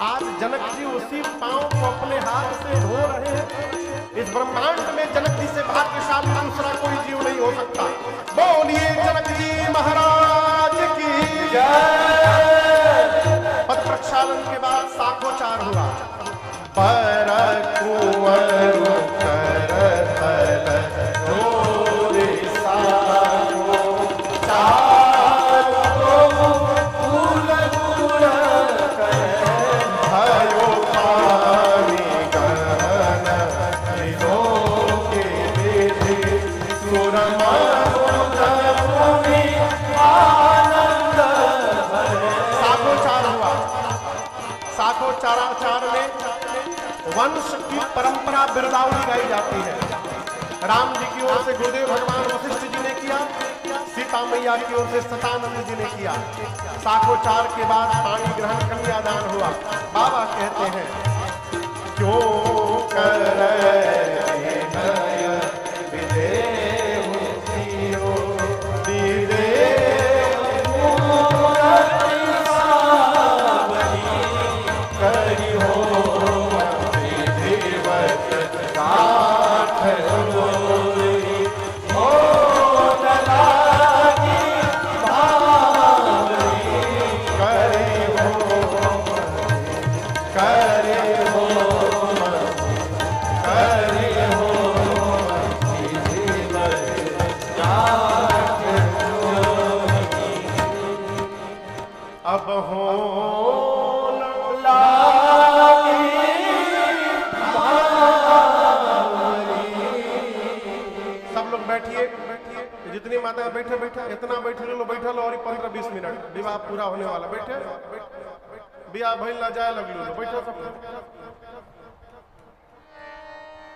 आज जनक जी उसी पांव को अपने हाथ से धो रहे हैं। इस ब्रह्मांड में जनक जी से भाग्यशाली दूसरा कोई जीव नहीं हो सकता। बोलिए जनक जी महाराज की जय। पद प्रक्षालन के बाद साखोचार हुआ। पर कुंवर साखोचाराचार में वंश की परंपरा बिरदावली गाई जाती है। राम जी की ओर से गुरुदेव भगवान वशिष्ठ जी ने किया, सीता मैया की ओर से सतानंद जी ने किया। साखोचार के बाद पानी ग्रहण कन्यादान हुआ। बाबा कहते हैं क्यों कर जितनी माता बैठे बैठे इतना बैठे लो बैठे लो और 15-20 मिनट विवाह पूरा होने वाला। बैठे विवाह भइल ना जाए लगलो बैठो सब।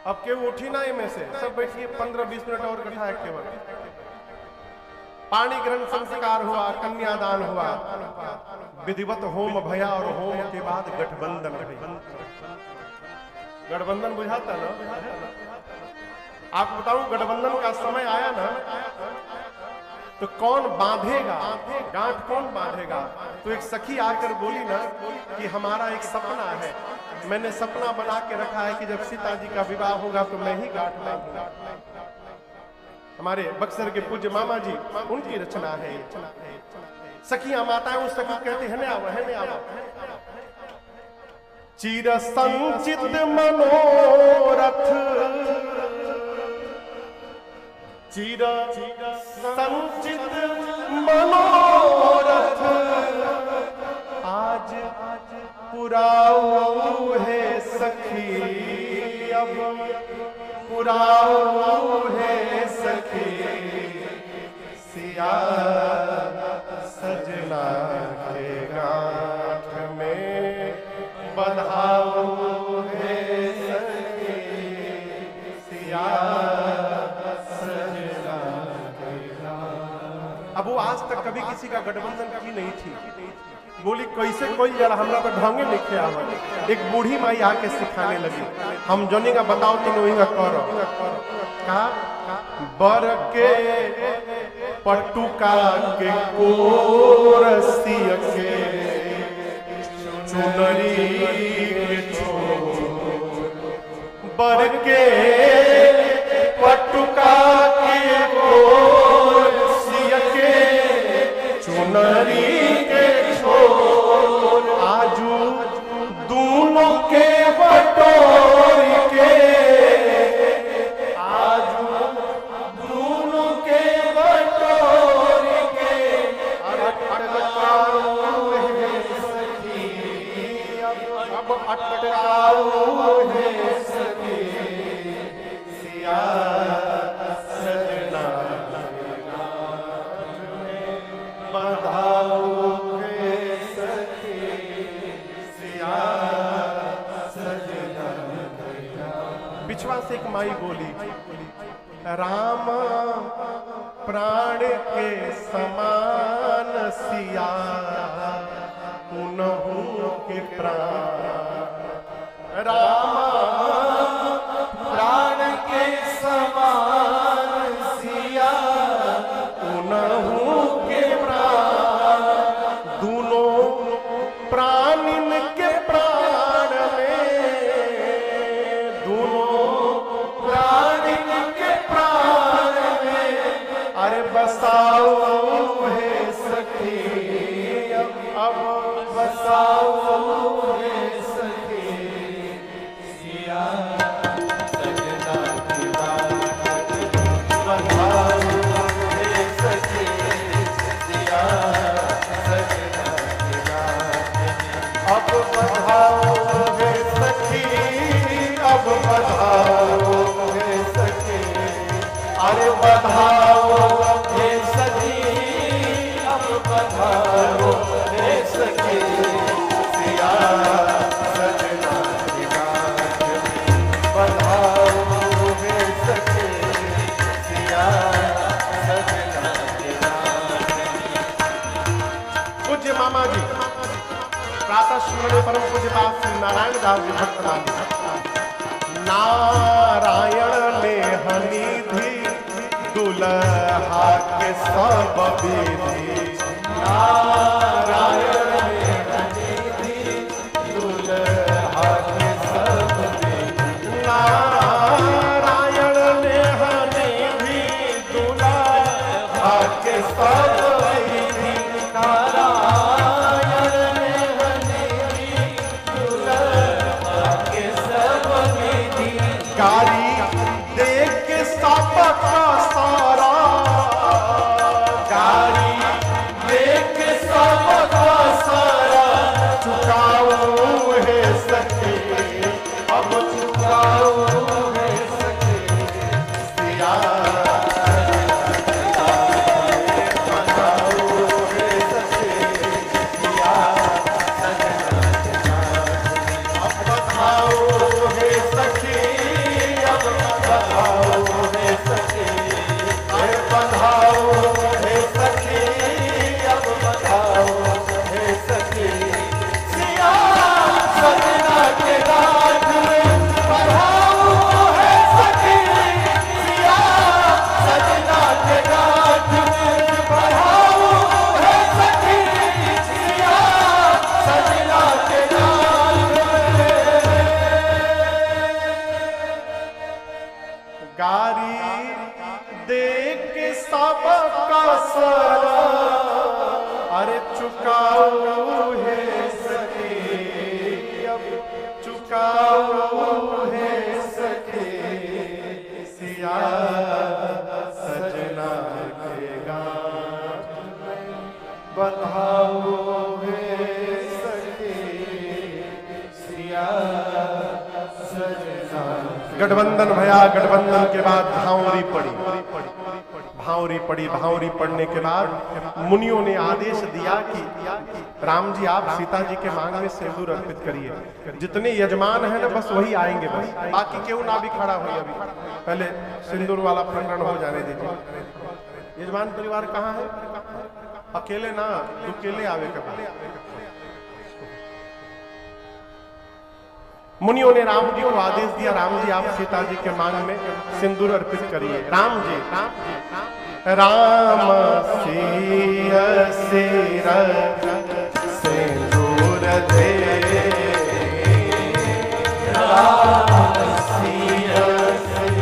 अब केहू उठी ना में से सब बैठिए 15-20 मिनट और कथा है केवल। पानी ग्रहण संस्कार हुआ, कन्यादान हुआ, विधिवत होम भया और होम के बाद गठबंधन। गठबंधन बुझाता ना? आपको बताऊं गठबंधन का समय आया ना तो कौन बांधेगा गांठ, कौन बांधेगा? तो एक सखी आकर बोली ना कि हमारा एक सपना है, मैंने सपना बना के रखा है कि जब सीता जी का विवाह होगा तो मैं ही गांठ बांधूंगा। हमारे बक्सर के पूज्य मामा जी, उनकी रचना है। सखियां माताएं उस सखी कहती है आवा चिर संचित मनोरथ, चिर संचित मनोरथ आज पुराऊ है सखी, अब पुराऊ है सखी, सिया सजना के गांठ में बंधाऊ है सखी, सिया सजना के गांठ। अब वो आज तक कभी किसी का गठबंधन की नहीं थी। बोली कैसे कोई जरा हमरा तो ढंगे लिखे आवा। एक बूढ़ी माई आके सिखाने लगी, हम जोनी का बताओ तो वही का करो। कहा बर के पटुका के कोरसिया के चुनरी के छोर, बर के पटुका के कोरसिया के चुनरी के छोर, आजू दोनों के बटोर के, आजू दोनों के बटोर के, अटकाओ है सखी, अब अटकाओ है सखी, सिया सजना बंधाओ है सखी, सिया सजना। पिछवा से एक माई बोली राम प्राण के समान सिया, उन्हों के प्राण, राम प्राण के समान सिया, उन्हों के प्राण, दोनों प्राणिन के प्राण बधाओ हे सखी, अब बधाओ हे सखी, अरे बधाओ हे सखी, अब बधाओ हे सखी, सिया सजना की गाँठ में, बधाओ हे सखी, सिया सजना की गाँठ में। पूज्य मामा जी प्रातः स्मरण परम पूज्य पास श्री नारायण दास जी भक्तमानी, नारायण ने हनिधि दुल्हा के सब विधि, नारायण ने हनिधि दुल्हा के सब विधि, नारायण ने हनिधि दुल्हा के सब विधि, नारायण ने हनिधि दुल्हा के सब विधि, गारी देख के सबका सारा, गारी देख के सबका सारा, चुकाओ हे सखी, अब चुकाओ हे सखी, सिया बधाओ हे सखी, सिया अब बधाओ हे सखी, अब बधाओ हे सखी, अरे बधाओ हे सखी, अब बधाओ हे सखी, सिया सजना के गाँठ में, बधाओ हे सखी, सिया सजना के गाँठ में, बधाओ हे सखी, सिया सजना के गाँठ में। गारी देख के सबका सारा, अरे चुकाओ हे सखी, अब चुकाओ हे सखी, सिया सजना के गाँठ में, बधाओ हे सखी, सिया सजना। गठबंधन भया, गठबंधन के बाद भावरी पड़ी, भावरी पड़ी, भावरी पड़ने के बाद मुनियों ने आदेश दिया कि राम जी आप सीता जी के मांग में सिंदूर अर्पित करिए, जितने यजमान हैं ना बस वही आएंगे, बस बाकी क्यों ना भी खड़ा हो, अभी पहले सिंदूर वाला प्रकरण हो जाने दीजिए। यजमान परिवार कहाँ है? अकेले ना, दुकेले आवे कभी। मुनियों ने राम जी को आदेश दिया, राम जी आप सीता जी के मांग में सिंदूर अर्पित करिए। राम जी राम सिया सिर सिंदूर दे, राम सिया सिर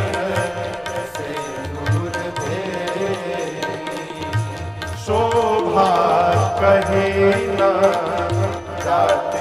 सिंदूर दे, शोभा कहीं ना जाती